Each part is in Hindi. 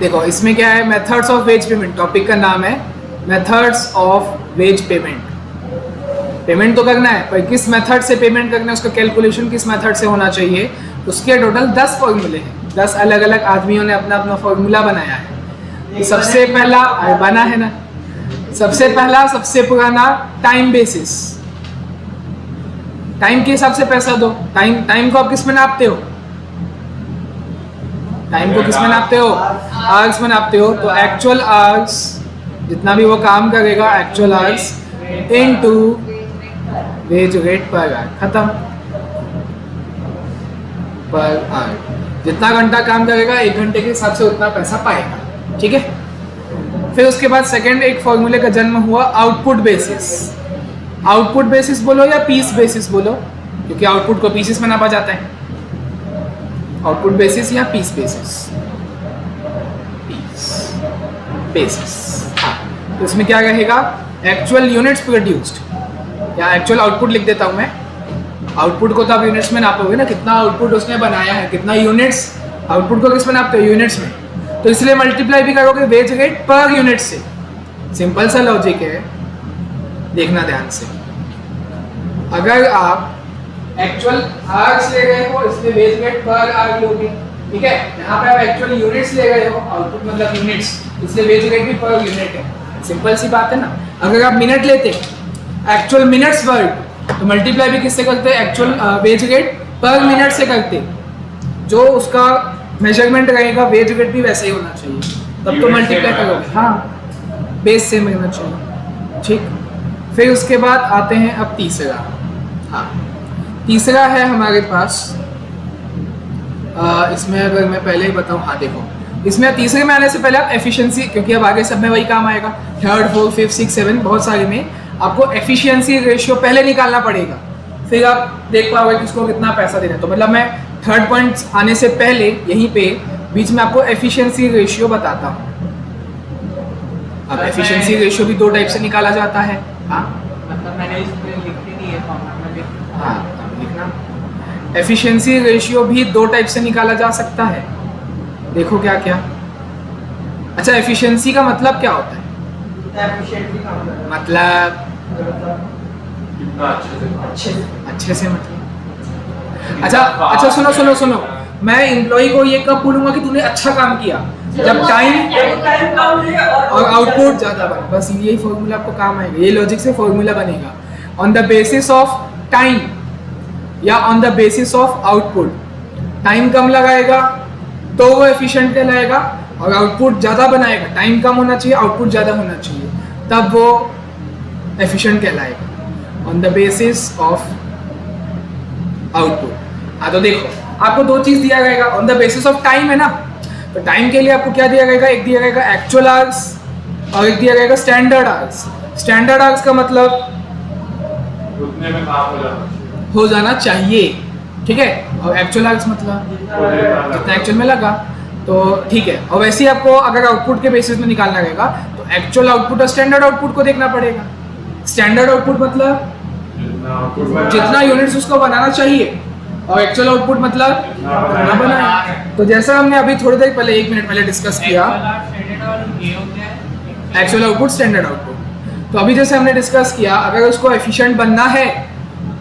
देखो इसमें क्या है, methods of ways payment, topic का नाम है methods of ways payment. Payment तो करना है, पर किस मेथड से पेमेंट करना है, उसका कैलकुलेशन किस मेथड से होना चाहिए, उसके टोटल 10 फॉर्मूले हैं। 10 अलग अलग आदमियों ने अपना अपना फॉर्मूला बनाया है। तो सबसे पहला बना है ना, सबसे पहला सबसे पुराना टाइम बेसिस, टाइम के हिसाब से पैसा दो। टाइम को आप किस में नापते हो, टाइम को किस में नापते हो, आवर्स में नापते हो। तो एक्चुअल आवर्स, जितना भी वो काम करेगा actual hours into wage rate per hour, खत्म। पर आवर जितना घंटा काम करेगा 1 घंटे के हिसाब से उतना पैसा पाएगा, ठीक है। फिर उसके बाद सेकंड एक फॉर्मूले का जन्म हुआ आउटपुट बेसिस। आउटपुट बेसिस बोलो या पीस बेसिस बोलो, क्योंकि आउटपुट को पीसेस में नापा जाता है। आउटपुट बेसिस या पीस बेसिस, पीस बेसिस। हाँ, तो इसमें क्या रहेगा, एक्चुअल यूनिट्स प्रोड्यूस्ड, या एक्चुअल आउटपुट लिख देता हूँ मैं। आउटपुट को तो आप यूनिट्स में नापोगे ना, कितना आउटपुट उसने बनाया है, कितना यूनिट्स। आउटपुट को किस में नापते हो, यूनिट्स में। तो इसलिए मल्टीप्लाई भी करोगे वेज रेट पर यूनिट से। सिंपल सा लॉजिक है, देखना ध्यान से। अगर आप एक्चुअल आवर्स ले रहे हो, इसलिए वेज रेट पर आवर लोगे, ठीक है। यहाँ पे आप एक्चुअल यूनिट्स ले रहे हो, आउटपुट मतलब यूनिट्स, इसलिए वेज रेट भी पर यूनिट है। सिंपल सी बात है ना। अगर आप मिनट लेते एक्चुअल मिनट्स वर्ड, तो मल्टीप्लाई भी किससे करते हैं, एक्चुअल वेज रेट पर मिनट से करते। जो उसका मेजरमेंट रहेगा वेज रेट भी वैसे ही होना चाहिए, तब तो मल्टीप्लाई करोगे। हाँ, बेस सेम रहना चाहिए, ठीक। फिर उसके बाद आते हैं अब तीसरा। हाँ, तीसरा है हमारे पास, इसमें अगर मैं पहले ही बताऊँ, हाँ देखो, इसमें तीसरे में आने से पहले आप एफिशिएंसी, क्योंकि अब आगे सब में वही काम आएगा, 3rd 4th 5th 6th 7 बहुत सारे में आपको एफिशिएंसी रेशियो पहले निकालना पड़ेगा, फिर आप देख पाओगे कि उसको कितना पैसा देना है। तो मतलब मैं 3rd पॉइंट आने से पहले यहीं पे बीच में आपको एफिशिएंसी रेशियो बताता हूँ। अब एफिशिएंसी रेशियो भी 2 टाइप से निकाला जाता है। हाँ मतलब मैंने इसमें लिख ही नहीं है फॉर्मेट में। हाँ, लिखना। एफिशिएंसी रेशियो भी 2 टाइप से निकाला जा सकता है। देखो क्या क्या। अच्छा, एफिशिएंसी का मतलब क्या होता है, मतलब अच्छे से मतलब। अच्छा सुनो, मैं एम्प्लॉय को ये कब बोलूंगा कि तूने अच्छा काम किया, जब टाइम और आउटपुट ज्यादा बने। बस यही फॉर्मूला आपको काम आएगा, ये लॉजिक से फॉर्मूला बनेगा। On the basis of time या on the basis of output, time कम लगाएगा तो वो एफिशिएंट कहलाएगा, और आउटपुट ज़्यादा बनाएगा, टाइम कम होना चाहिए आउटपुट ज़्यादा होना चाहिए, तब वो एफिशिएंट कहलाएगा। On the basis of output. हाँ, तो देखो आपको 2 चीज़ दिया जाएगा। On the basis of time है ना, तो टाइम के लिए आपको क्या दिया जाएगा, एक दिया जाएगा एक्चुअल आवर्स और एक दिया जाएगा स्टैंडर्ड आवर्स। स्टैंडर्ड आवर्स का मतलब उतने में काम हो जाना चाहिए, ठीक है, और एक्चुअल आवर्स मतलब जितना एक्चुअल में लगा, तो ठीक है। और वैसे ही आपको अगर आउटपुट के बेसिस में निकालना रहेगा तो एक्चुअल आउटपुट और स्टैंडर्ड आउटपुट को देखना पड़ेगा। स्टैंडर्ड आउटपुट मतलब जितना यूनिट्स उसको बनाना चाहिए, और एक्चुअल आउटपुट मतलब कितना बनाया। तो जैसा हमने अभी थोड़ी देर पहले 1 मिनट पहले डिस्कस किया, एक्चुअल आउटपुट स्टैंडर्ड आउटपुट। तो अभी जैसे हमने डिस्कस किया, अगर उसको एफिशिएंट बनना है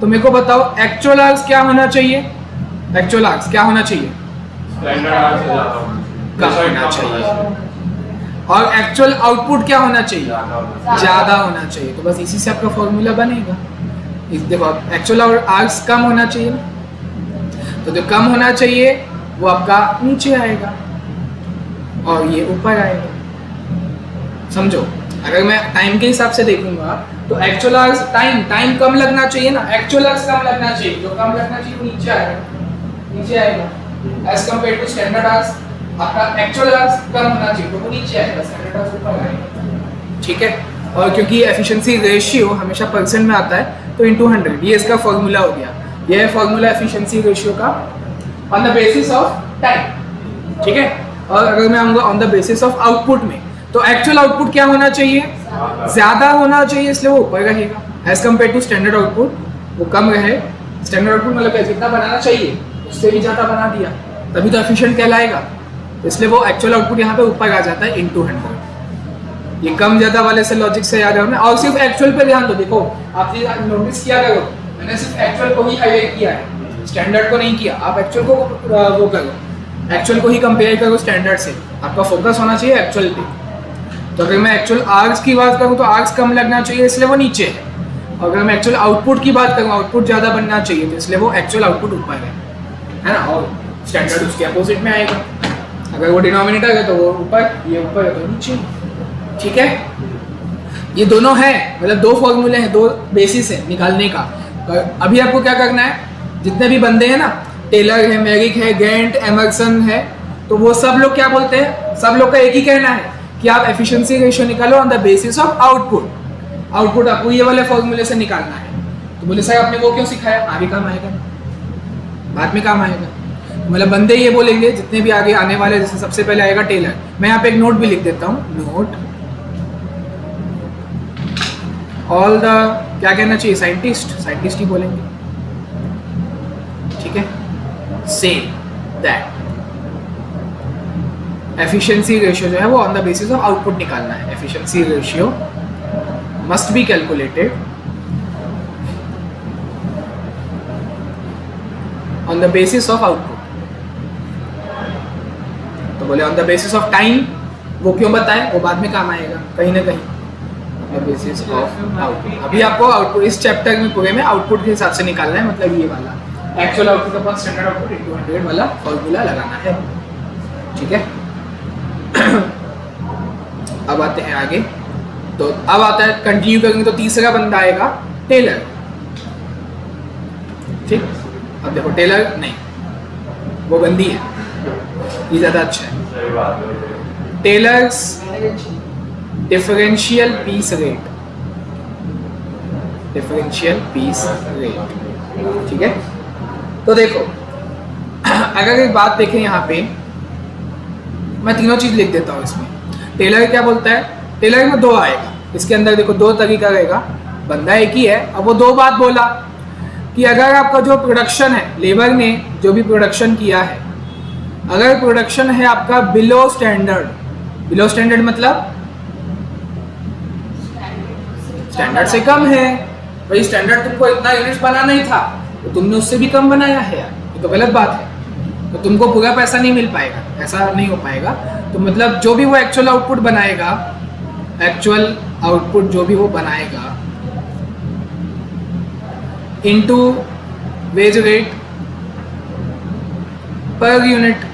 तो मेरे को बताओ एक्चुअल आवर्स क्या होना चाहिए, एक्चुअल आवर्स क्या होना चाहिए, कम होना चाहिए, और एक्चुअल आउटपुट क्या होना चाहिए, ज़्यादा होना चाहिए। तो बस इसी से आपका फॉर्मूला बनेगा। देखो एक्चुअल आवर्स कम होना चाहिए, तो जो कम होना चाहिए वो आपका नीचे आएगा और ये ऊपर आएगा। समझो, अगर मैं टाइम के हिसाब से देखूंगा तो एक्चुअल आवर्स टाइम कम लगना चाहिए ना, एक्चुअल आवर्स कम लगना चाहिए, जो कम लगना चाहिए वो नीचे आएगा as compare to standard hours. आपका एक्चुअल आवर्स कम होना चाहिए तो वो नीचे आएगा, स्टैंडर्ड आवर्स ऊपर आएगा, ठीक है। और क्योंकि एफिशिएंसी रेशियो हमेशा परसेंट में आता है तो इनटू 100, ये इसका फॉर्मूला हो गया। ये है फॉर्मूला एफिशिएंसी रेशियो का on the basis of time, ठीक है। और अगर मैं आऊँगा on the basis of output में, तो एक्चुअल आउटपुट क्या होना चाहिए, ज़्यादा होना चाहिए, इसलिए वो ऊपर रहेगा as compare to standard output, वो कम रहे। स्टैंडर्ड आउटपुट मतलब जितना बनाना चाहिए उससे भी ज़्यादा बना दिया, तभी तो एफिशिएंट कहलाएगा। इसलिए वो एक्चुअल आउटपुट यहाँ पे ऊपर आ जाता है इनटू 100। ये कम ज़्यादा वाले से लॉजिक से याद रखना, और सिर्फ एक्चुअल पे ध्यान दो। देखो आप ये नोटिस किया करो, मैंने सिर्फ एक्चुअल को ही हाईलाइट किया है, स्टैंडर्ड को नहीं किया। आप एक्चुअल को वो करो, एक्चुअल को ही कंपेयर करो स्टैंडर्ड से, आपका फोकस होना चाहिए एक्चुअल पे। तो अगर मैं एक्चुअल आर्क्स की बात करूँ तो आर्क्स कम लगना चाहिए, इसलिए वो नीचे है। और अगर मैं एक्चुअल आउटपुट की बात करूँ, आउटपुट ज़्यादा बनना चाहिए, तो इसलिए वो एक्चुअल आउटपुट ऊपर है ना, और स्टैंडर्ड उसके अपोजिट में आएगा। अगर वो डिनोमिनेटर है तो वो ऊपर, ये ऊपर है तो नीचे। ठीक है, ये दोनों है, मतलब दो फॉर्मूले हैं, दो बेसिस है निकालने का। पर अभी आपको क्या करना है, जितने भी बंदे हैं ना, टेलर है, मैरिक है, गेंट, एमर्सन है, तो वो सब लोग क्या बोलते हैं, सब लोग का एक ही कहना है कि आप एफिशिएंसी रेशियो निकालो on the basis of output. Output आपको ये वाले फॉर्मूले से निकालना है। तो बोले सर आपने वो क्यों सिखाया, आगे काम आएगा, बाद में काम आएगा। मतलब बंदे ये बोलेंगे जितने भी आगे आने वाले, जैसे सबसे पहले आएगा टेलर। मैं यहाँ पे एक नोट भी लिख देता हूँ, नोट ऑल द, क्या कहना चाहिए, साइंटिस्ट ही बोलेंगे। ठीक है, से दैट एफिशिएंसी रेशियो जो है वो on the basis of output निकालना है। Efficiency ratio must be calculated on the basis of output. तो बोले on the basis of time, वो क्यों बताएं, वो बाद में काम आएगा कहीं ना कहीं। बेसिस ऑफ आउटपुट, अभी आपको आउटपुट इस चैप्टर में पूरे में आउटपुट के हिसाब से निकालना है, मतलब ये वाला actual output upon standard output into 100 वाला फॉर्मूला लगाना है। ठीक है, अब आते हैं आगे। तो अब आता है, कंटिन्यू करेंगे तो तीसरा बंदा आएगा टेलर। ठीक, अब देखो टेलर नहीं, वो बंदी है, ये ज़्यादा अच्छा है। सही बात है। Taylor's differential piece rate, differential piece rate. ठीक है, तो देखो अगर एक बात देखें यहाँ पे, मैं तीनों चीज़ लिख देता हूँ इसमें। टेलर क्या बोलता है, टेलर में दो आएगा, इसके अंदर देखो दो तरीका रहेगा, बंदा एक ही है। अब वो दो बात बोला कि अगर आपका जो प्रोडक्शन है, लेबर ने जो भी प्रोडक्शन किया है, अगर प्रोडक्शन है आपका बिलो स्टैंडर्ड, बिलो स्टैंडर्ड मतलब स्टैंडर्ड से कम है, भाई स्टैंडर्ड तुमको इतना यूनिट्स बनाना ही था तो तुमने उससे भी कम बनाया है यार, ये तो गलत बात है, तो तुमको पूरा पैसा नहीं मिल पाएगा, ऐसा नहीं हो पाएगा। तो मतलब जो भी वो एक्चुअल आउटपुट बनाएगा, एक्चुअल आउटपुट जो भी वो बनाएगा into wage rate per unit.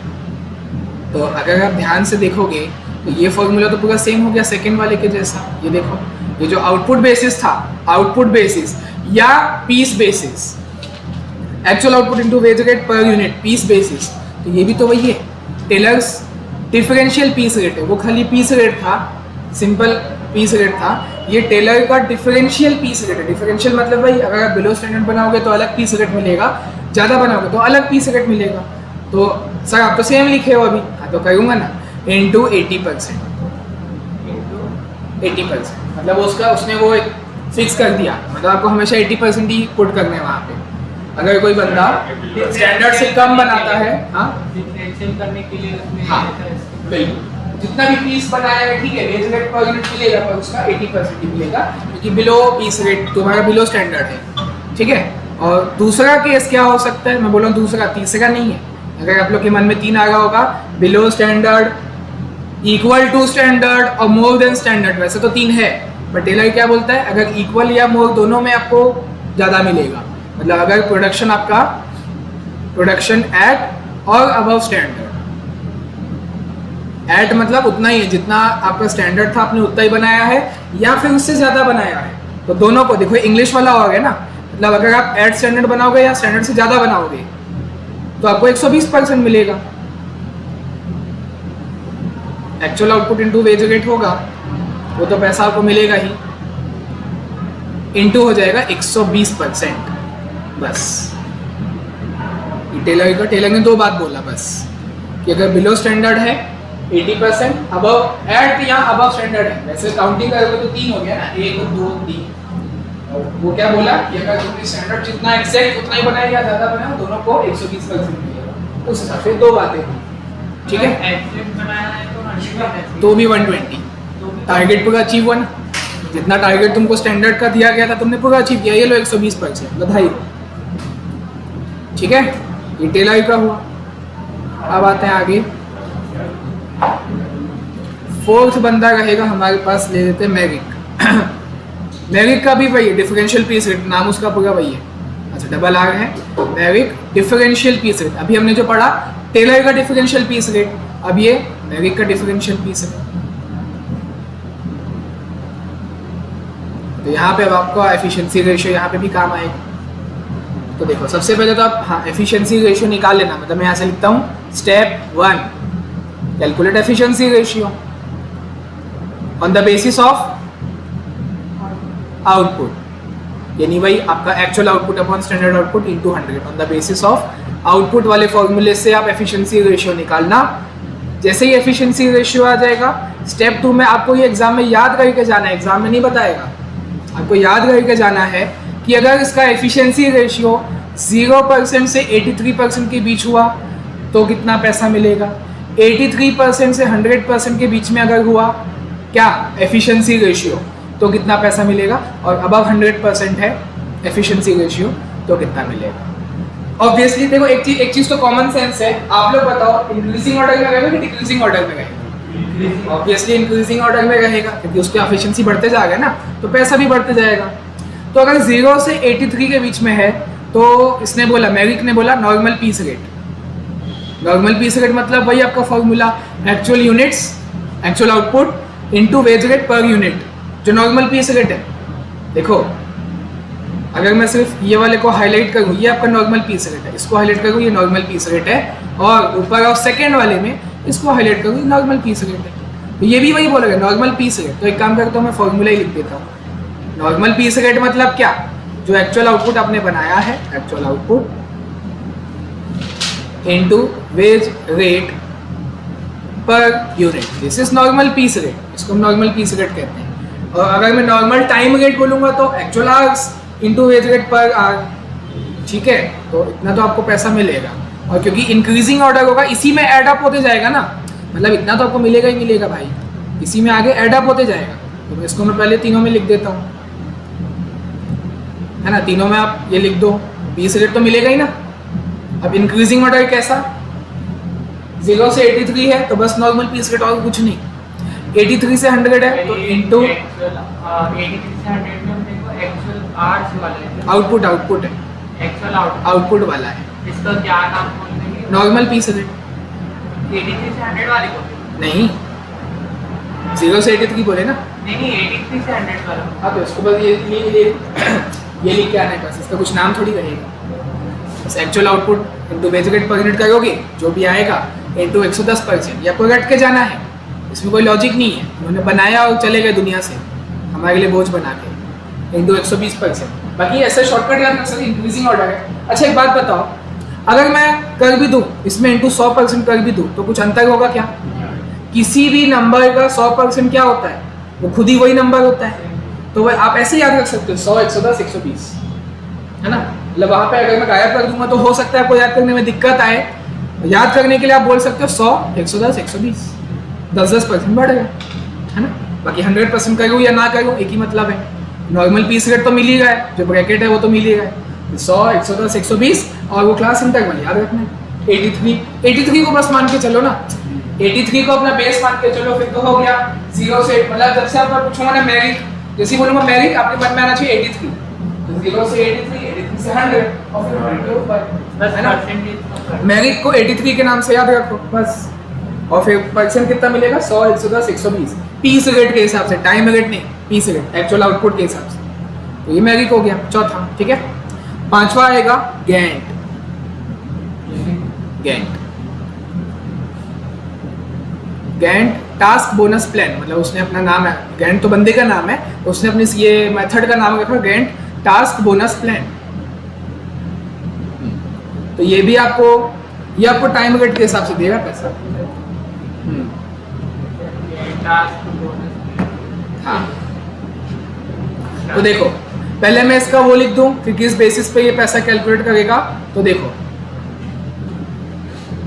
तो अगर आप ध्यान से देखोगे तो ये फॉर्मूला तो पूरा सेम हो गया सेकंड वाले के जैसा। ये देखो, ये जो आउटपुट बेसिस था, आउटपुट बेसिस या piece basis, actual output into wage rate per unit piece basis, तो ये भी तो वही है। टेलर्स डिफरेंशियल पीस रेट है, वो खाली पीस रेट था, सिंपल पीस रेट था। ये टेलर का डिफरेंशियल पीस रेट है। डिफरेंशियल मतलब भाई अगर आप बिलो स्टैंडर्ड बनाओगे तो अलग पीस रेट मिलेगा, ज़्यादा बनाओगे तो अलग पीस रेट मिलेगा। तो सर आप तो सेम लिखे हो अभी, हाँ तो करूँगा ना, इनटू 80%, 80% मतलब उसका उसने वो फिक्स कर दिया, मतलब आपको हमेशा 80% ही पुट करना है वहाँ पे। अगर कोई बंदा स्टैंडर्ड से कम बनाता है, हाँ डिफरेंशियल करने के लिए उसमें हाँ बिल्कुल, जितना भी पीस बनाया है ठीक है, वेज रेट पर यूनिट मिलेगा पर उसका 80% ही मिलेगा, क्योंकि बिलो पीस रेट तुम्हारा बिलो स्टैंडर्ड है। ठीक है, और दूसरा केस क्या हो सकता है, मैं बोल रहा हूँ दूसरा, तीसरा नहीं है। अगर आप लोग के मन में 3 आ रहा होगा, below standard, equal to standard और मोर देन स्टैंडर्ड, वैसे तो 3 है, बट टेलर क्या बोलता है, अगर इक्वल या मोर दोनों में आपको ज़्यादा मिलेगा, मतलब अगर प्रोडक्शन आपका प्रोडक्शन एट और अबव स्टैंडर्ड, एट मतलब उतना ही है जितना आपका स्टैंडर्ड था, आपने उतना ही बनाया है या फिर उससे ज़्यादा बनाया है, तो दोनों को देखो इंग्लिश वाला हो गया ना, मतलब अगर आप एट स्टैंडर्ड बनाओगे या स्टैंडर्ड से ज़्यादा बनाओगे तो आपको 120% मिलेगा। Actual output into wage rate होगा, वो तो पैसा आपको मिलेगा ही, इनटू हो जाएगा 120%। बस टेलर ने 2 बात बोला बस, कि अगर बिलो स्टैंडर्ड है 80%, अबव एट या अबव स्टैंडर्ड है, वैसे काउंटिंग करोगे तो 3 हो गया ना, 1 2 3। वो क्या बोला कि अगर तुमने स्टैंडर्ड जितना एग्जैक्ट उतना ही बनाया या ज़्यादा बनाया, दोनों को 120% मिलेगा। उस हिसाब से 2 बातें थी। ठीक है, एक्सेल बनाया है तो 100 देना चाहिए। तो भी 120। टारगेट पूरा अचीव हुआ ना, जितना टारगेट तुमको स्टैंडर्ड का दिया गया था तुमने पूरा अचीव किया, ये लो 120%, बधाई हो। ठीक है, ये टेलर का हुआ। अब आते हैं आगे, फोर्थ बंदा रहेगा हमारे पास, ले लेते हैं मैरिक। मैरिक का भी वही डिफरेंशियल पीस रेट, नाम उसका पूरा वही है। अच्छा, डबल आर है, मैरिक डिफरेंशियल पीस रेट। अभी हमने जो पढ़ा टेलर का डिफरेंशियल पीस रेट, अब ये मैरिक का डिफरेंशियल पीस रेट। तो यहाँ पे अब आपको एफिशिएंसी रेशियो यहाँ पे भी काम आएगा। तो देखो, सबसे पहले तो आप हाँ एफिशिएंसी रेशियो निकाल लेना। मतलब मैं यहाँ से लिखता हूँ step 1, calculate efficiency ratio on the basis of output, यानी भाई आपका actual output upon standard output into 100 on the basis of output वाले फॉर्मूले से आप एफिशिएंसी रेशियो निकालना। जैसे ही एफिशिएंसी रेशियो आ जाएगा, स्टेप 2 में आपको ये एग्जाम में याद करके जाना है, एग्जाम में नहीं बताएगा, आपको याद करके जाना है कि अगर इसका एफिशिएंसी रेशियो 0% से 83% के बीच हुआ तो कितना पैसा मिलेगा, 83% से 100% के बीच में अगर हुआ क्या एफिशिएंसी रेशियो तो कितना पैसा मिलेगा, और अबव 100% है एफिशिएंसी रेशियो तो कितना मिलेगा। ऑब्वियसली देखो, एक चीज तो कॉमन सेंस है। आप लोग बताओ, इंक्रीजिंग ऑर्डर में रहेगा कि डिक्रीजिंग ऑर्डर में रहेगा? ऑब्वियसली इंक्रीजिंग ऑर्डर में रहेगा, क्योंकि उसकी एफिशिएंसी बढ़ते जाएगा ना, तो पैसा भी बढ़ते जाएगा। तो अगर 0 से 83 के बीच में है तो इसने बोला, मैरिक ने बोला normal piece rate. Normal piece rate मतलब वही आपका formula, actual units, actual output into wage rate per unit, जो नॉर्मल पीस रेट है। देखो, अगर मैं सिर्फ ये वाले को हाईलाइट करूँ, ये आपका नॉर्मल पीस रेट है, इसको हाईलाइट करूँ, ये नॉर्मल पीस रेट है, और ऊपर और सेकेंड वाले में इसको हाईलाइट करूँ, नॉर्मल पीस रेट है। तो ये भी वही बोलेगा नॉर्मल पीस रेट। तो एक काम करता हूँ, मैं फॉर्मूला ही लिख देता हूँ। नॉर्मल पीस रेट मतलब क्या, जो एक्चुअल आउटपुट आपने बनाया है, actual output into wage rate per unit, this is normal piece rate, इसको हम नॉर्मल पीस रेट कहते हैं। और अगर मैं नॉर्मल टाइम रेट बोलूँगा तो actual hours into wage rate per our. ठीक है, तो इतना तो आपको पैसा मिलेगा, और क्योंकि इंक्रीजिंग ऑर्डर होगा, इसी में ऐड अप होते जाएगा ना, मतलब इतना तो आपको मिलेगा ही मिलेगा भाई, इसी में आगे ऐड अप होते जाएगा। तो इसको मैं पहले तीनों में लिख देता हूँ, है ना, तीनों में आप ये लिख दो, पीस रेट तो मिलेगा ही ना। अब इंक्रीजिंग ऑर्डर कैसा, 0 से 83 है तो बस नॉर्मल पीस रेट, और कुछ नहीं। 83 से 100 है तो इनटू 83 से 100 में देखो एक्चुअल आवर्स वाला है, आउटपुट, आउटपुट है, एक्चुअल आउटपुट वाला है, इसका क्या नाम बोल देंगे? नॉर्मल पीस रेट 83 से 100 वाले को नहीं, 0 से 83 बोले ना। नहीं 83 से 100 वाला। हाँ, तो इसको बस ये लिख के आना है, बस इसका कुछ नाम थोड़ी रहेगा। बस actual output into wage rate per unit करोगे, जो भी आएगा इनटू 110%, ये आपको रट के जाना है, इसमें कोई लॉजिक नहीं है। उन्होंने बनाया और चले गए दुनिया से हमारे लिए बोझ बना के, इनटू 120%। बाकी ऐसे शॉर्टकट याद रख सकते, इंक्रीजिंग ऑर्डर है। अच्छा, एक बात बताओ, अगर मैं कर भी दूँ इसमें इनटू 100% कर भी दूँ तो कुछ अंतर होगा क्या? किसी भी नंबर का 100% क्या होता है, वो खुद ही वही नंबर होता है। तो वह आप ऐसे याद रख सकते हो, 100, 110, 120, है ना। मतलब वहाँ पे अगर मैं गायब कर दूंगा तो हो सकता है आपको याद करने में दिक्कत आए। याद करने के लिए आप बोल सकते हो 100, 110, 120, 10% बढ़ गया, है ना। बाकी 100% करूँ या ना करूँ एक ही मतलब है, नॉर्मल पीस रेट तो मिल ही रहा है, जो ब्रैकेट है वो तो मिल ही रहा है, 100, 110, 120, और वो क्लास इंटरवल याद रखना है 83 को बस मान के चलो ना, 83 को अपना बेस मान के चलो, फिर तो हो गया 0 से, मतलब जब से आप पूछूंगा ना मैरिक, जैसे बोलूंगा मैरिक, आपके मन में आना चाहिए 83, तो 0 से 83 से 100, और फिर 100 के ऊपर, है ना। मैरिक को 83 के नाम से याद रखो बस, और फिर परसेंट कितना मिलेगा, 100, 110, 120, पीस रेट के हिसाब से, टाइम रेट नहीं, पीस रेट, एक्चुअल आउटपुट के हिसाब से। तो ये मैरिक हो गया चौथा, ठीक है। पांचवा आएगा Gantt. Gantt task bonus plan, मतलब उसने अपना नाम है, गैंट तो बंदे का नाम है, उसने अपने ये मेथड का नाम रखा गैंट टास्क बोनस प्लान। तो ये भी आपको टाइम रेट के हिसाब से देगा पैसा। हाँ, तो देखो पहले मैं इसका वो लिख दूं, फिर किस बेसिस पे ये पैसा कैलकुलेट करेगा। तो देखो,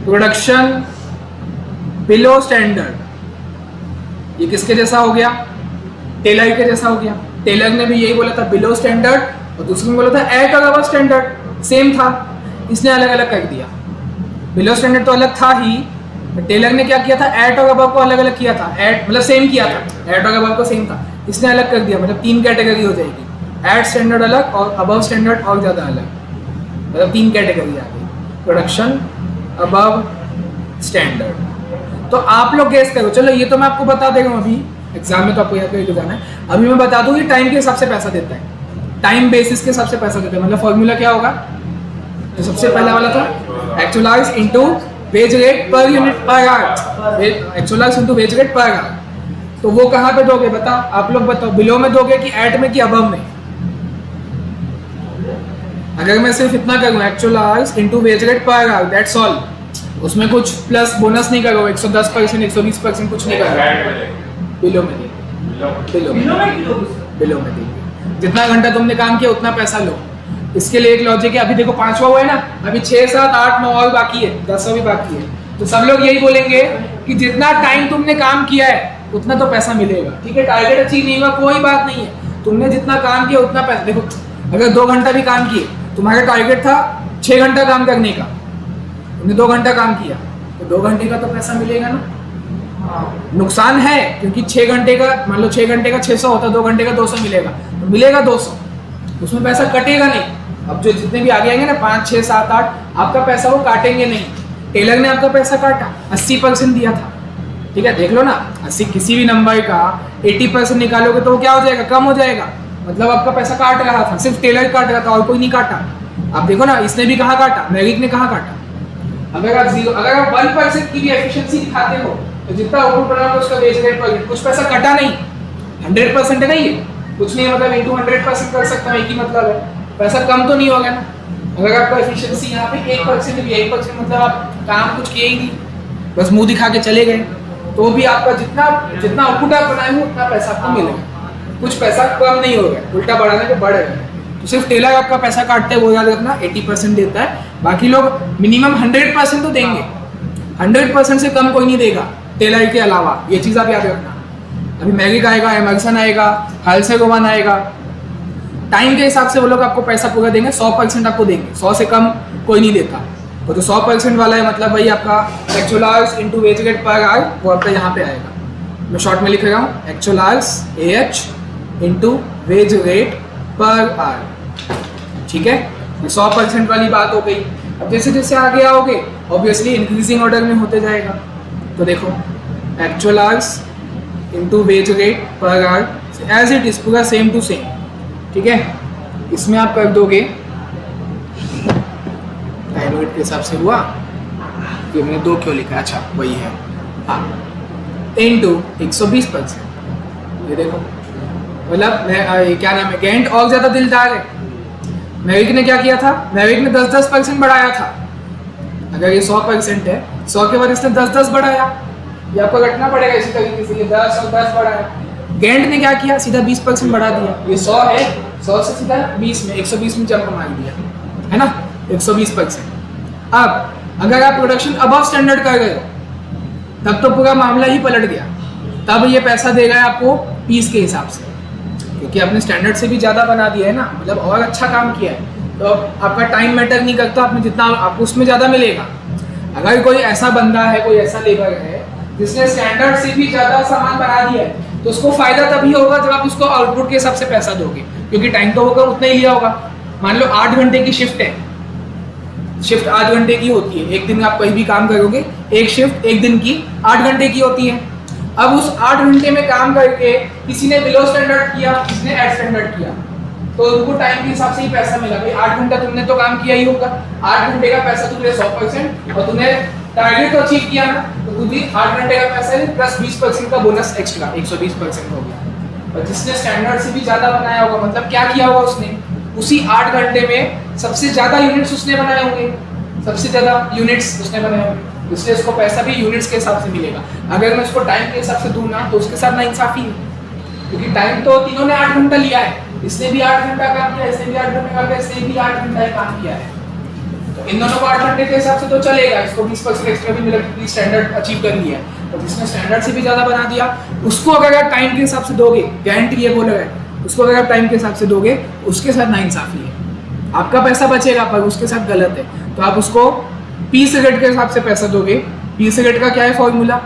प्रोडक्शन बिलो स्टैंडर्ड, ये किसके जैसा हो गया? टेलर के जैसा हो गया। टेलर ने भी यही बोला था बिलो स्टैंडर्ड, और दूसरे ने बोला था एट और अबव स्टैंडर्ड, सेम था, इसने अलग अलग कर दिया। बिलो स्टैंडर्ड तो अलग था ही, टेलर ने क्या किया था? एट और अबव को अलग अलग किया था। एट मतलब सेम किया था, एट और अबव को सेम था, इसने अलग कर दिया, मतलब 3 कैटेगरी हो जाएगी। एट स्टैंडर्ड अलग और अबव स्टैंडर्ड और ज़्यादा अलग, मतलब 3 कैटेगरी आ गई, प्रोडक्शन, अबव, स्टैंडर्ड। तो आप लोग गेस करो, चलो ये तो मैं आपको बता दे रहा हूँ, अभी एग्जाम में तो आपको याद करके जाना है। अभी मैं बता दूँ कि टाइम के हिसाब से पैसा देता है, टाइम बेसिस के हिसाब से पैसा देता है। मतलब फॉर्मूला क्या होगा? तो सबसे पहला वाला था actualise into wage rate per unit per hour, actualise into wage rate per our. तो वो कहाँ पे दोगे? बताओ, आप लोग बताओ, बिलो में दोगे कि एट में कि अबव में? अगर मैं सिर्फ इतना करूँ actualise into wage rate per our, that's all, उसमें कुछ प्लस बोनस नहीं करो, 110%, 120% कुछ नहीं करो, बिलो में देंगे, बिलो में देंगे। जितना घंटा तुमने काम किया उतना पैसा लो। इसके लिए एक लॉजिक है, अभी देखो 5वां हुआ है ना, अभी 6, 7, 8, 9 और बाकी है, 10वां भी बाकी है। तो सब लोग यही बोलेंगे कि जितना टाइम तुमने काम किया है उतना तो पैसा मिलेगा। ठीक है, टारगेट अचीव नहीं हुआ कोई बात नहीं है, तुमने जितना काम किया उतना पैसा। देखो अगर 2 घंटा भी काम किए, तुम्हारा टारगेट था 6 घंटा काम करने का, तुमने 2 घंटा काम किया तो 2 घंटे का तो पैसा मिलेगा ना। नुकसान है क्योंकि 6 घंटे का, मान लो 6 घंटे का 600 होता, 2 घंटे का 200 मिलेगा, तो मिलेगा 200, उसमें पैसा कटेगा नहीं। अब जो जितने भी आगे आएंगे ना 5, 6, 7, 8, आपका पैसा वो काटेंगे नहीं। टेलर ने आपका पैसा काटा, 80% दिया था, ठीक है, देख लो ना, 80 किसी भी नंबर का 80% निकालोगे तो वो क्या हो जाएगा? कम हो जाएगा, मतलब आपका पैसा काट रहा था, सिर्फ टेलर काट रहा था और कोई नहीं काटा। आप देखो ना, इसने भी कहाँ काटा? मैरिक ने कहाँ काटा? अगर आप 1% की भी एफिशिएंसी दिखाते हो तो जितना आउटपुट बना उसका वेज रेट पर कुछ पैसा कटा नहीं, 100% है ना, ये कुछ नहीं, मतलब इनटू 100% कर सकता हूँ, एक ही मतलब है, पैसा कम तो नहीं होगा ना। अगर आपका एफिशिएंसी यहाँ पे 1% भी, 1% मतलब आप काम कुछ किए ही नहीं, बस मुंह दिखा के चले गए, तो भी आपका जितना आउटपुट आप बनाए हो उतना पैसा आपको मिलेगा, कुछ पैसा कम नहीं होगा, उल्टा बढ़ाने पे बढ़ गया। तो सिर्फ टेलर आपका पैसा काटते हैं वो याद रखना, 80% देता है, बाकी लोग मिनिमम 100% तो देंगे, 100% से कम कोई नहीं देगा टेलर के अलावा, ये चीज़ आप याद रखना। अभी मैरिक आएगा, एमर्सन आएगा, हालसेगोवन आएगा, टाइम के हिसाब से वो लोग आपको पैसा पूरा देंगे, 100% आपको देंगे, 100 से कम कोई नहीं देता। वो तो 100% वाला है, मतलब वही आपका actual hours into wage rate per our, वो आपका यहाँ पे आएगा। मैं शॉर्ट में लिख रहा हूँ, actual hours AH into wage rate per our, ठीक है, ये 100% वाली बात हो गई। अब जैसे जैसे आगे आओगे ऑब्वियसली इंक्रीजिंग ऑर्डर में होते जाएगा। तो देखो actual hours into wage rate per hour as it is, पूरा सेम टू सेम, ठीक है। इसमें आप कर दोगे टाइम यूनिट के हिसाब से हुआ, ये मैंने 2 क्यों लिखा, अच्छा वही है, हाँ, इनटू 120%, ये देखो, मतलब क्या नाम है, गेंट और ज़्यादा दिलदार है। मैरिक ने क्या किया था? मैरिक ने 10% बढ़ाया था। अगर ये 100% है, 100 के बाद इसने 10 बढ़ाया, ये आपको रखना पड़ेगा इसी तरीके से, ये 10 और 10 बढ़ाया। गेंट ने क्या किया? सीधा 20% बढ़ा दिया, ये 100 है, 100 से सीधा 20 में, 120 में जंप मार दिया, है ना, 120%। अब अगर आप प्रोडक्शन अबव स्टैंडर्ड कर गए तब तो पूरा मामला ही पलट गया, तब ये पैसा देगा आपको पीस के हिसाब से, क्योंकि आपने स्टैंडर्ड से भी ज़्यादा बना दिया है ना, मतलब और अच्छा काम किया है, तो आपका टाइम मैटर नहीं करता, आपने जितना आपको उसमें ज़्यादा मिलेगा। अगर कोई ऐसा बंदा है, कोई ऐसा लेबर है जिसने स्टैंडर्ड से भी ज़्यादा सामान बना दिया है, तो उसको फ़ायदा तभी होगा जब आप उसको आउटपुट के हिसाब से पैसा दोगे, क्योंकि टाइम तो होगा उतना ही लिया होगा। मान लो 8 घंटे की शिफ्ट है, शिफ्ट 8 घंटे की होती है, एक दिन आप कहीं भी काम करोगे, एक शिफ्ट एक दिन की 8 घंटे की होती है। अब उस 8 घंटे में काम करके किसी ने बिलो स्टैंडर्ड किया, किसी ने एट स्टैंडर्ड किया, तो उनको टाइम के हिसाब से ही पैसा मिला। भाई 8 घंटा तुमने तो काम किया ही होगा, 8 घंटे का पैसा तुमने 100% और तुमने टारगेट तो अचीव किया ना, तो खुद ही 8 घंटे का पैसा है प्लस 20% का बोनस एक्स्ट्रा, 120% हो गया। और जिसने स्टैंडर्ड से भी ज़्यादा बनाया होगा, मतलब क्या किया होगा उसने, उसी 8 घंटे में सबसे ज़्यादा यूनिट्स उसने बनाए होंगे, सबसे ज़्यादा यूनिट्स उसने बनाए होंगे, इसलिए उसको पैसा भी यूनिट्स के हिसाब से मिलेगा। अगर मैं उसको टाइम के हिसाब से दूँ ना, तो उसके साथ ना इंसाफी है, क्योंकि टाइम तो तीनों ने 8 घंटा लिया है, इसने भी 8 घंटा काम किया, इसने भी 8 घंटा काम किया, इसने भी 8 घंटा काम किया है, तो इन दोनों को 8 घंटे के हिसाब से तो चलेगा, इसको 20% एक्स्ट्रा भी मिला क्योंकि स्टैंडर्ड अचीव कर लिया है। तो जिसने स्टैंडर्ड से भी ज़्यादा बना दिया उसको अगर आप टाइम के हिसाब से दोगे, गारंटी ये बोला है, उसको अगर आप टाइम के हिसाब से दोगे उसके साथ नाइंसाफी है, आपका पैसा बचेगा पर उसके साथ गलत है। तो आप उसको पी सिगरेट के हिसाब से पैसा दोगे। पी सिगरेट का क्या है formula?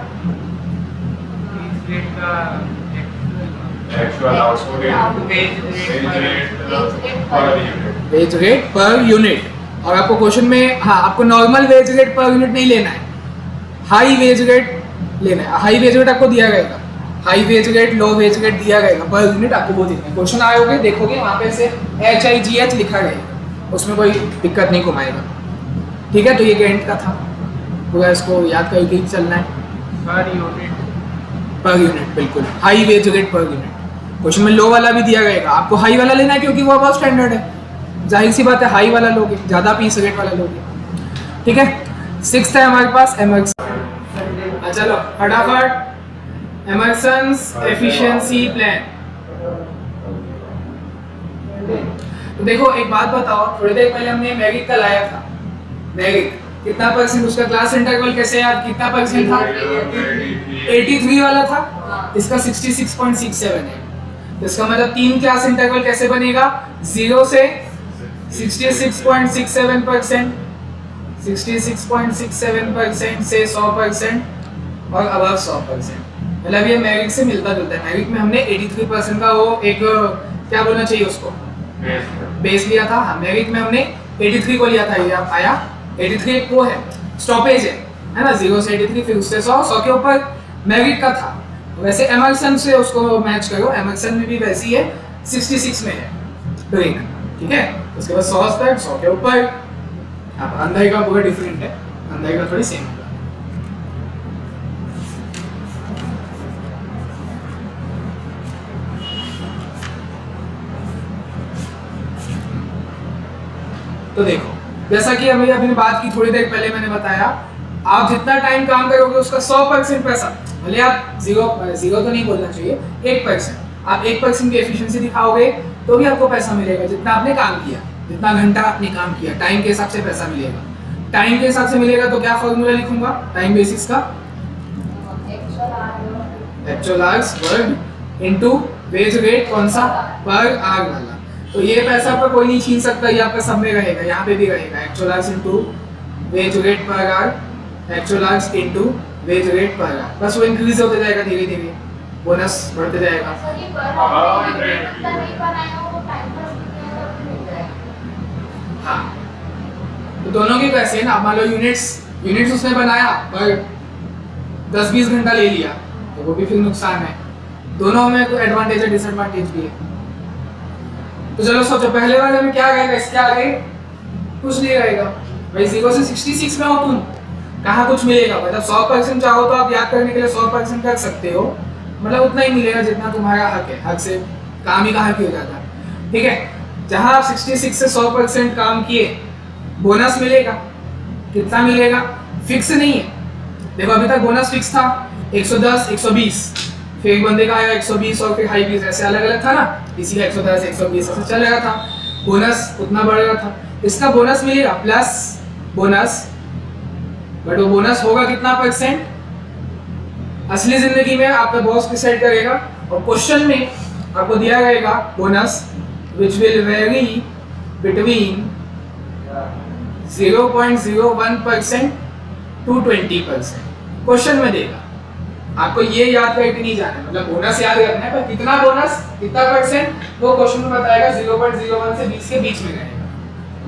Actual output veg rate per unit. और आपको क्वेश्चन में, हाँ, आपको normal veg rate per unit नहीं लेना है, हाई वेज रेट लेना है। हाई वेज रेट आपको दिया जाएगा, हाई वेज रेट, लो वेज रेट दिया जाएगा, पर यूनिट आपको वो देना है। क्वेश्चन आयोगे देखोगे वहाँ पे से HIGH लिखा रहेगा, उसमें कोई दिक्कत नहीं घुमाएगा। ठीक है, तो ये गेंट का था, पूरा इसको याद करके ही चलना है। पर यूनिट बिल्कुल, high veg rate per unit. Question में लो वाला भी दिया जाएगा, आपको हाई वाला लेना है क्योंकि वो अबाव स्टैंडर्ड है, जाहिर सी बात है हाई वाला लोगे, ज़्यादा पी सिगरेट वाला लोगे। ठीक है, 6th है हमारे पास एमर्सन। चलो फटाफट एमर्सन्स एफिशिएंसी प्लान। तो देखो एक बात बताओ, थोड़ी देर पहले हमने मैगिक का लाया था, मैगिक कितना परसेंट, उसका क्लास इंटरवल कैसे यार, कितना परसेंट था? 83 वाला था, इसका 66.67 है। तो इसका मतलब 3 क्लास इंटरवल कैसे बनेगा? 0 से 66.67%, 66.67% से 100% और अबव 100%। मतलब ये मैगिक से मिलता जुलता है। मैगिक में हमने 83% का वो एक क्या बोलना चाहिए उसको, बेस लिया था। हाँ, मैगिक में हमने 83 को लिया था, ये आप आया 83 एक वो है स्टॉपेज है ना, 0 से 83 फिर उससे 100 के ऊपर मैगिक का था। वैसे एमर्सन से उसको मैच करो, एमर्सन में भी वैसी है, 66 में है ब्रेक। ठीक है, उसके बाद 100 तक, 100 के ऊपर। अब अंदर का पूरा डिफरेंट है, अंदर का थोड़ी सेम होगा। तो देखो, जैसा कि अभी आपने बात की थोड़ी देर पहले, मैंने बताया आप जितना टाइम काम करोगे उसका 100% पैसा, भले आप जीरो तो नहीं बोलना चाहिए, 1%, आप 1% की एफिशिएंसी दिखाओगे तो भी आपको पैसा मिलेगा जितना आपने काम किया, जितना घंटा आपने काम किया, टाइम के हिसाब से पैसा मिलेगा। टाइम के हिसाब से मिलेगा तो क्या फॉर्मूला लिखूंगा टाइम बेसिस का? Actual hours worked into wage rate, कौन सा? पर आवर वाला। तो ये पैसा आपका कोई नहीं छीन सकता, ये आपका सब में रहेगा, यहाँ पे भी रहेगा। Actual hours into wage rate per our, actual hours into wage rate per our, बस वो इंक्रीज होते जाएगा धीरे धीरे, बोनस बढ़ते जाएगा। हाँ, तो दोनों के पैसे हैं ना। मान लो यूनिट्स उसने बनाया पर 10-20 घंटा ले लिया तो वो भी फिर नुकसान है। दोनों में कोई एडवांटेज है, डिसएडवांटेज भी है। तो चलो सोचो, पहले वाले में क्या रहेगा, इसके आगे कुछ नहीं रहेगा भाई। 0 से 66 में हो तुम, कहाँ कुछ मिलेगा? मतलब 100% चाहो तो आप याद करने के लिए 100% कर सकते हो, मतलब उतना ही मिलेगा जितना तुम्हारा हक है, हक से काम ही कहाँ की हो जाता है। ठीक है, जहाँ आप 66 से 100% काम किए बोनस मिलेगा, कितना मिलेगा फिक्स नहीं है। देखो अभी तक बोनस फिक्स था 110, 120, फिर एक बंदे का आया 120 और फिर हाई बीस, ऐसे अलग अलग था ना, इसी का 110, 120 ऐसे चल रहा था, बोनस उतना बढ़ रहा था। इसका बोनस मिलेगा प्लस बोनस, बट वो बोनस होगा कितना परसेंट? असली जिंदगी में आपका बॉस डिसाइड करेगा, और क्वेश्चन में आपको दिया जाएगा bonus which will vary between 0.01% to 20%। Question में देगा, आपको ये याद करके नहीं जाना है, मतलब बोनस याद रखना है, पर कितना बोनस, कितना परसेंट, वो क्वेश्चन में बताएगा। 0.01 से 20 के बीच में रहेगा,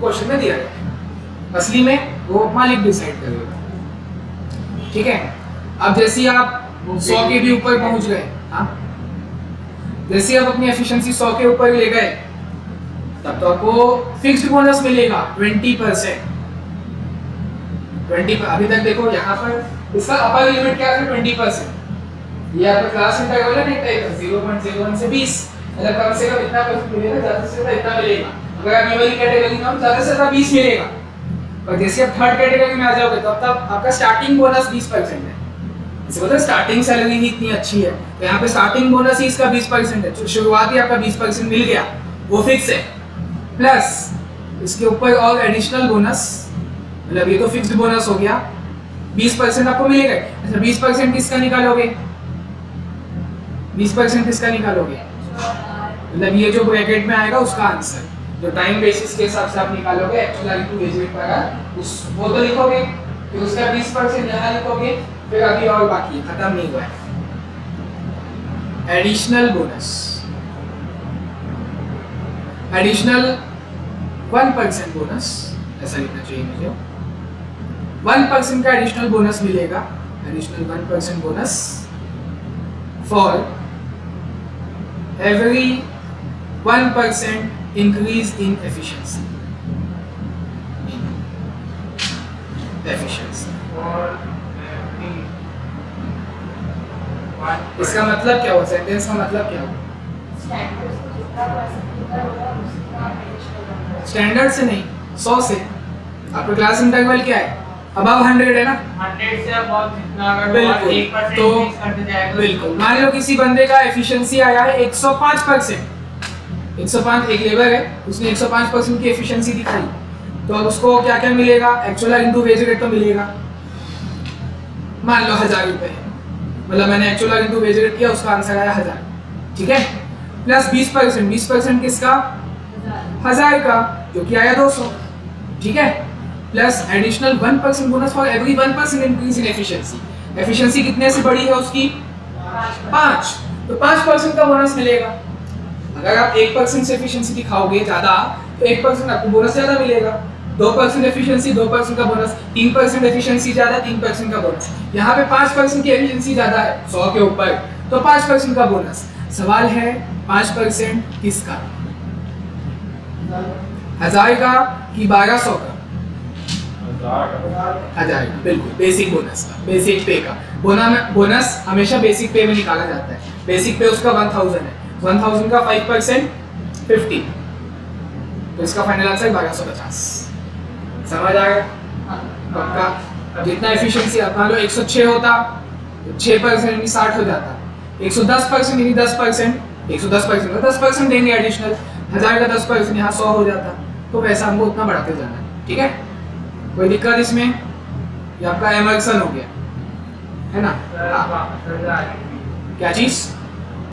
क्वेश्चन में दिया जाएगा। असली में वो मालिक डिसाइड करेगा। ठीक है, अब जैसे ही आप 100 के भी ऊपर पहुंच गए, हाँ, जैसे आप अपनी एफिशिएंसी 100 के ऊपर ले गए, तब तो आपको फिक्स्ड बोनस मिलेगा 20%। 20 अभी तक देखो यहाँ पर इसका अपर लिमिट क्या है? 20%। ये आपका क्लास इंटरवल है, नहीं टाइप 0.01 से 20, मतलब कम से कम इतना परसेंट मिलेगा, ज्यादा से ज्यादा इतना मिलेगा। अगर आप ये वाली कैटेगरी में, ज्यादा से ज्यादा 20 मिलेगा, और जैसे आप थर्ड कैटेगरी में आ जाओगे तो तब आपका स्टार्टिंग बोनस 20% है। इसे बोलते हैं स्टार्टिंग सैलरी ही इतनी अच्छी है, तो यहाँ पे स्टार्टिंग बोनस ही इसका 20% है। जो शुरुआती आपका 20% मिल गया वो फिक्स है, प्लस इसके ऊपर और एडिशनल बोनस मतलब ये तो फिक्स्ड बोनस हो गया, 20% आपको मिलेगा। अच्छा 20% किसका निकालोगे, 20% किसका निकालोगे, मतलब ये जो ब्रैकेट में आएगा उसका आंसर, जो टाइम बेसिस के हिसाब से आप निकालोगे एक्चुअल इनटू वेज रेट पर उस वो तो लिखोगे, फिर उसका 20% यहाँ लिखोगे, फिर अभी और बाकी है, खत्म नहीं हुआ है। एडिशनल बोनस, एडिशनल 1% बोनस, ऐसा लिखना चाहिए मुझे, 1% का एडिशनल बोनस मिलेगा, additional 1% bonus for every 1% increase in efficiency. और इसका मतलब क्या हुआ, सेंटेंस का मतलब क्या हुआ? स्टैंडर्ड से नहीं, 100 से। आपका क्लास इंटरवल क्या है, अबव 100 है ना, 100 से अब जितना अगर बिल्कुल। 1% तो increase करते जाएगा बिल्कुल, मान लो किसी बंदे का एफिशिएंसी आया है 105%, 105 एक लेबर है, उसने 105% की एफिशिएंसी दिखाई, तो अब उसको क्या क्या मिलेगा, एक्चुअल इनटू वेज रेट तो मिलेगा, मान लो 1000 रुपए है, मतलब मैंने एक्चुअल इनटू वेज रेट किया, उसका आंसर आया 1000, ठीक है, प्लस 20%, 20% किसका, 1000 का, जो कि आया 200, ठीक है, plus additional 1% bonus for every 1% increase in efficiency. Efficiency कितने से बढ़ी है उसकी, 5, तो 5% का बोनस मिलेगा। अगर आप 1% से एफिशिएंसी दिखाओगे ज्यादा, तो 1% आपको बोनस ज्यादा मिलेगा, 2% एफिशिएंसी 2% का बोनस, 3% एफिशिएंसी ज्यादा 3% का बोनस। यहाँ पे 5% की एफिशिएंसी ज्यादा है 100 के ऊपर, तो 5% का बोनस। सवाल है 5% किसका, 1000 का कि 1200 का, 1000 का, बिल्कुल बेसिक बोनस का, बेसिक पे का। बोनस हमेशा बेसिक पे में निकाला जाता है, बेसिक पे उसका 1000 है, 1000 का 5% 50, तो इसका फाइनल आंसर 1250। समझ आ गया पक्का? जितना एफिशिएंसी आप मान लो 106 होता, 6% यानी 60 हो जाता, 110% यानी 10%, 110% का 10% देंगे एडिशनल, 1000 का 10% यहाँ 100 हो जाता, तो वैसा हमको उतना बढ़ाते जाना है, ठीक है। कोई दिक्कत इसमें, ये आपका एमर्सन हो गया है ना, हाँ। क्या चीज़?